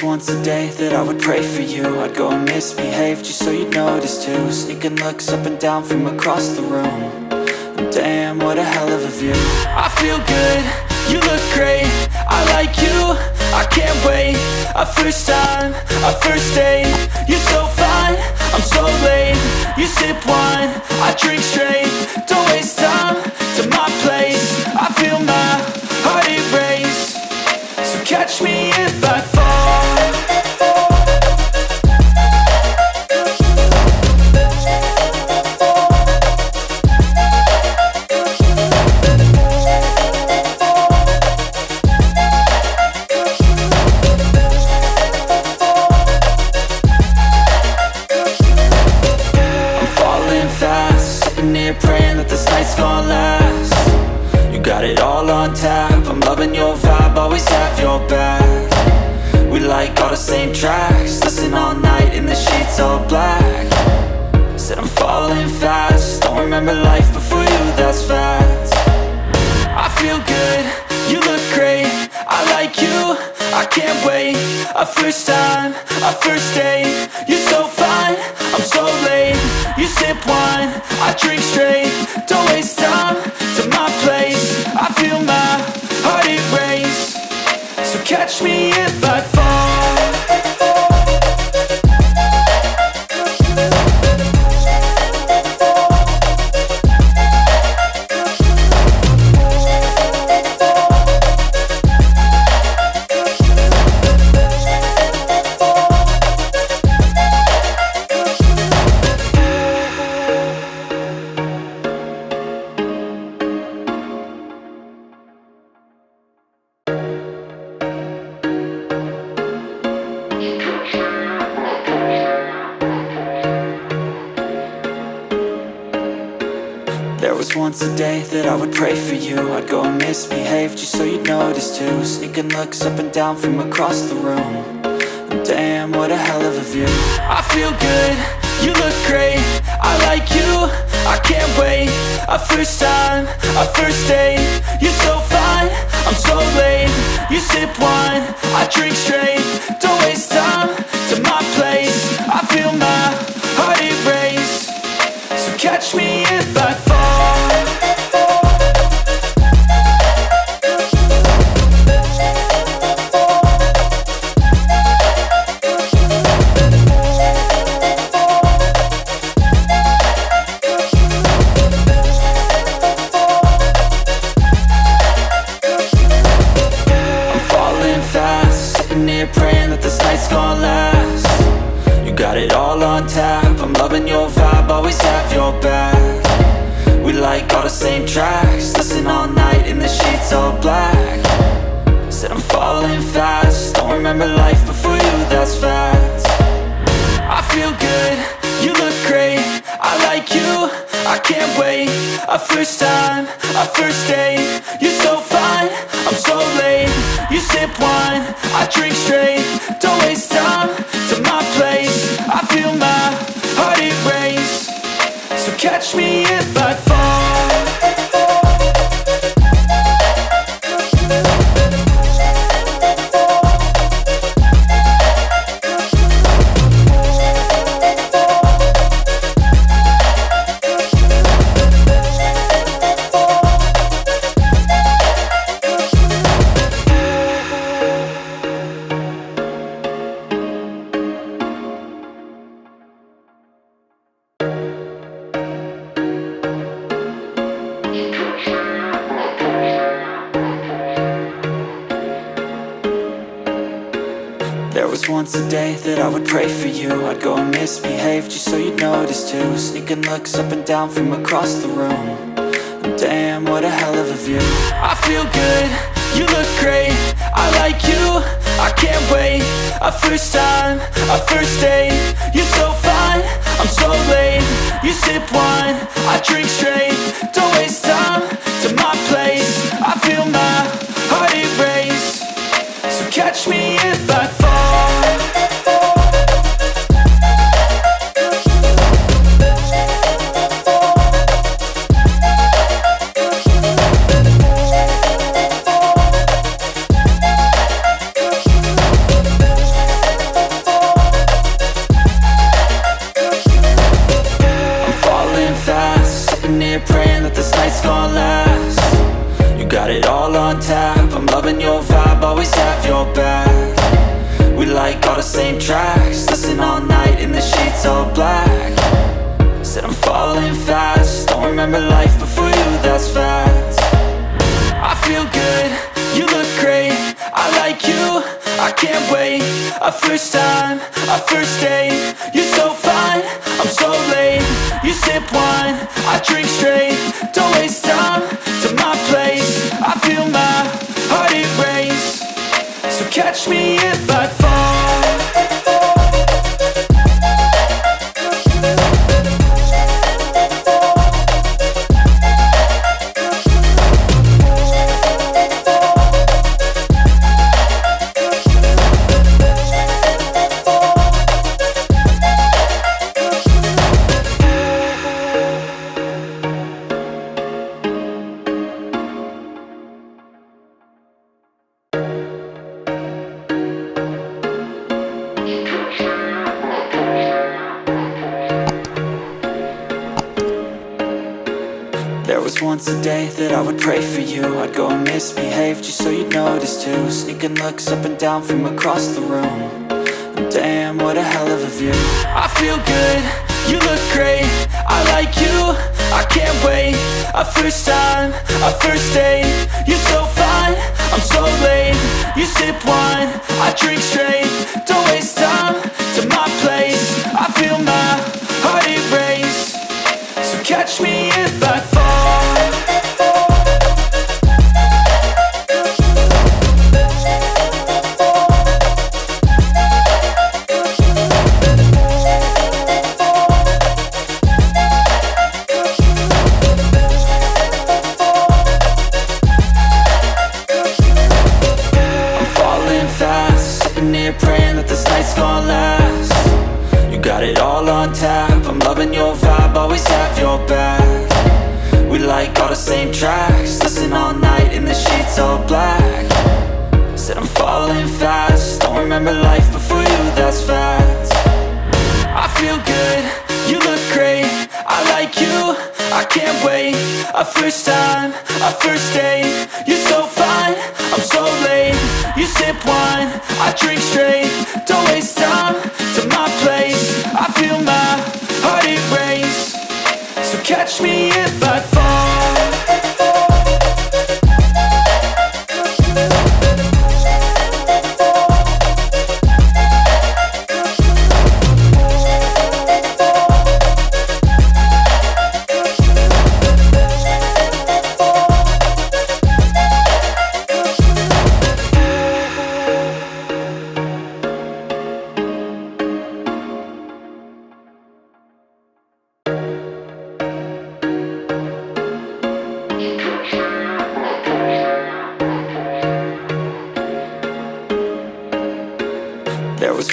once a day that I would pray for you. I'd go and misbehave just so you'd notice too. Sneaking looks up and down from across the room. And damn, what a hell of a view. I feel good, you look great, I like you, I can't wait. A first time, a first date, you're so fine, I'm so late. You sip wine, I drink straight. Don't waste time to my place. I feel my heart erase. So catch me if I fall. Praying that this night's gonna last. You got it all on tap, I'm loving your vibe, always have your back. We like all the same tracks, listen all night in the sheets all black. Said I'm falling fast, don't remember life before you, that's fact. I feel good, you look great, I like you, I can't wait. A first time, a first date, you're so fine, I'm so late. You sip wine, I drink straight. Don't waste time to my place. I feel my heart erase. So catch me if I fall. There was once a day that I would pray for you. I'd go and misbehave just so you'd notice too. Sneaking looks up and down from across the room. And damn, what a hell of a view. I feel good, you look great, I like you, I can't wait. A first time, a first date, you're so fine, I'm so late. You sip wine, I drink straight. Don't waste time to my place. I feel my heart erase. So catch me if I fall. Praying that this night's gonna last. You got it all on tap, I'm loving your vibe, always have your back. We like all the same tracks, listen all night in the sheets all black. Said I'm falling fast, don't remember life before you, that's fact. I feel good, you look great, I like you, I can't wait. A first time, a first date, you're so fine, I'm so late. You sip wine, I drink straight. Don't waste time to my place. I feel my heart erase. So catch me if I fall. There was once a day that I would pray for you. I'd go and misbehave just so you'd notice too. Sneaking looks up and down from across the room. And damn, what a hell of a view. I feel good, you look great, I like you, I can't wait. A first time, a first date, you're so fine, I'm so late. You sip wine, I drink straight. Don't waste time to my place. I feel my heart erase. So catch me if I fall. on tap. I'm loving your vibe, always have your back. We like all the same tracks, listen all night in the sheets all black. Said I'm falling fast, don't remember life before you, that's fact. I feel good, you look great, I like you, I can't wait. A first time, a first date, you're so fine, I'm so late. You sip wine, I drink straight, don't waste time to my place. I feel my heart it race, so catch me if I fall. Once a day that I would pray for you, I'd go and misbehave just so you'd notice too. Sneaking looks up and down from across the room, and damn, what a hell of a view. I feel good, you look great, I like you, I can't wait. A first time, a first date, you're so fine, I'm so late. You sip wine, I drink straight, don't waste time to my place. I feel my heart it race, so catch me if I fall. Praying that this night's gonna last. You got it all on tap, I'm loving your vibe, always have your back. We like all the same tracks, listen all night in the sheets all black. Said I'm falling fast, don't remember life before you, that's fact. I feel good, you look great, I like you, I can't wait. A first time, a first date, you're so fine, I'm so late. You sip wine, I drink straight, don't waste time to my place. I feel my heart it race, so catch me if I fall.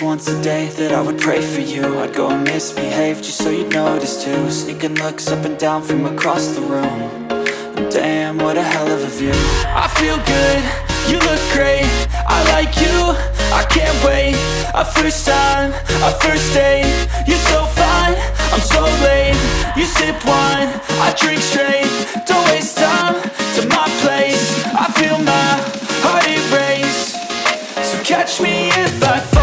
Once a day that I would pray for you, I'd go and misbehave just so you'd notice too. Sneaking looks up and down from across the room, and damn, what a hell of a view. I feel good, you look great, I like you, I can't wait. A first time, a first date, you're so fine, I'm so late. You sip wine, I drink straight, don't waste time to my place. I feel my heart it race, so catch me if I fall.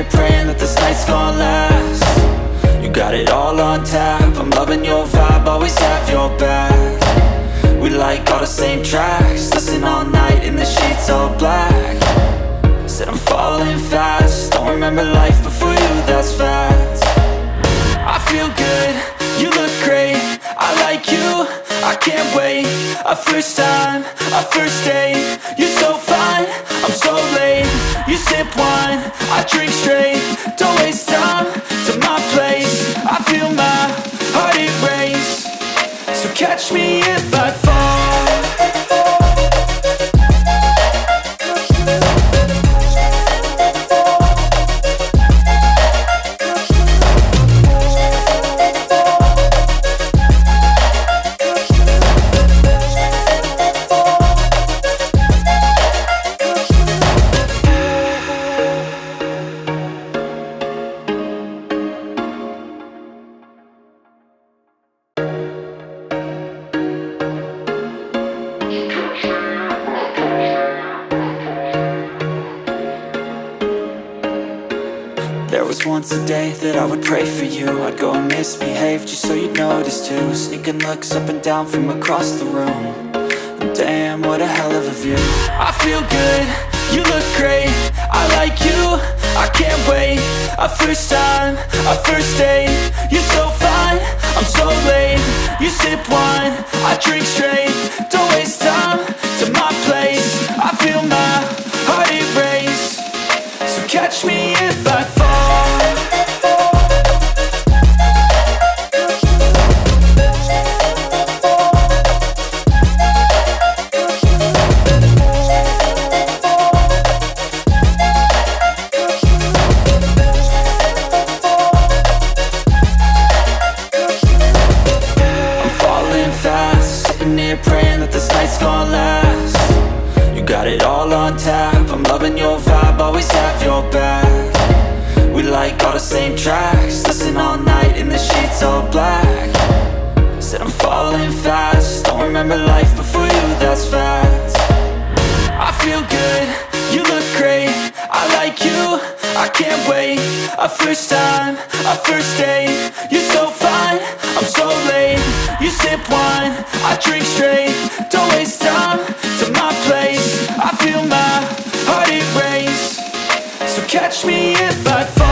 Praying that this night's gonna last. You got it all on tap, I'm loving your vibe, always have your back. We like all the same tracks, listen all night in the sheets all black. Said I'm falling fast, don't remember life before you, that's fact. I feel good, you look great, I like you, I can't wait. A first time, a first date, you're so fine, I'm so late. You sip wine, I drink straight, don't waste time to my place. I feel my heart it race, so catch me if I fall. There was once a day that I would pray for you. I'd go and misbehave just so you'd notice too. Sneaking looks up and down from across the room. And damn, what a hell of a view. I feel good, you look great, I like you, I can't wait. A first time, a first date, you're so fine, I'm so late. You sip wine, I drink straight, don't waste time to my place. I feel my heart erase, so catch me if I fall. Praying that this night's gonna last. You got it all on tap, I'm loving your vibe, always have your back. We like all the same tracks, listen all night in the sheets all black. Said I'm falling fast, don't remember life before you, that's facts. I feel good, you look great, I like you, I can't wait. A first time, a first date, you're so fine, I'm so late. You sip wine, I drink straight, don't waste time to my place. I feel my heart erase, so catch me if I fall.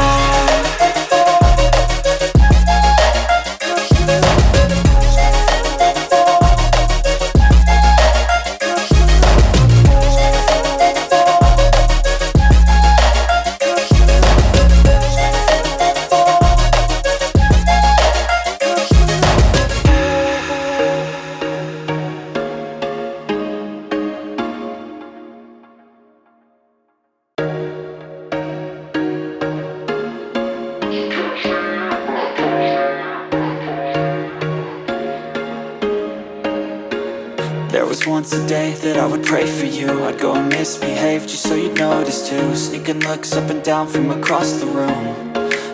There was once a day that I would pray for you. I'd go and misbehave just so you'd notice too. Sneaking looks up and down from across the room.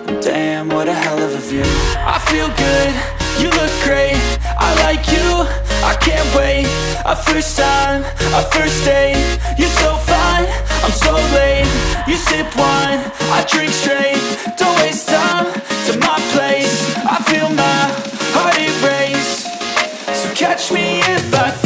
And damn, what a hell of a view. I feel good, you look great, I like you, I can't wait. A first time, a first date, you're so fine, I'm so late. You sip wine, I drink straight, don't waste time to my place. I feel my heart erase, so catch me if I fall.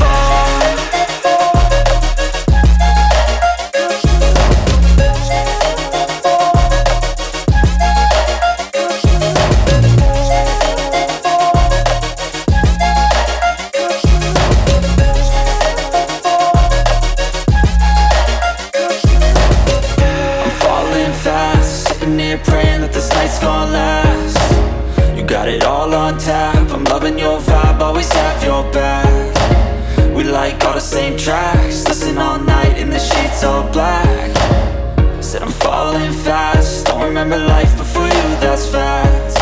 Praying that this night's gonna last. You got it all on tap, I'm loving your vibe, always have your back. We like all the same tracks, listen all night in the sheets all black. Said I'm falling fast, don't remember life before you, that's facts.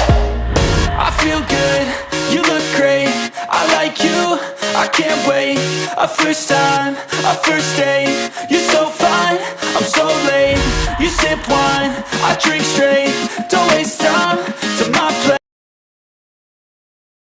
I feel good, you look great, I like you, I can't wait. A first time, a first date, you're so fine, I'm so late. You sip wine, I drink straight, don't waste time to my place.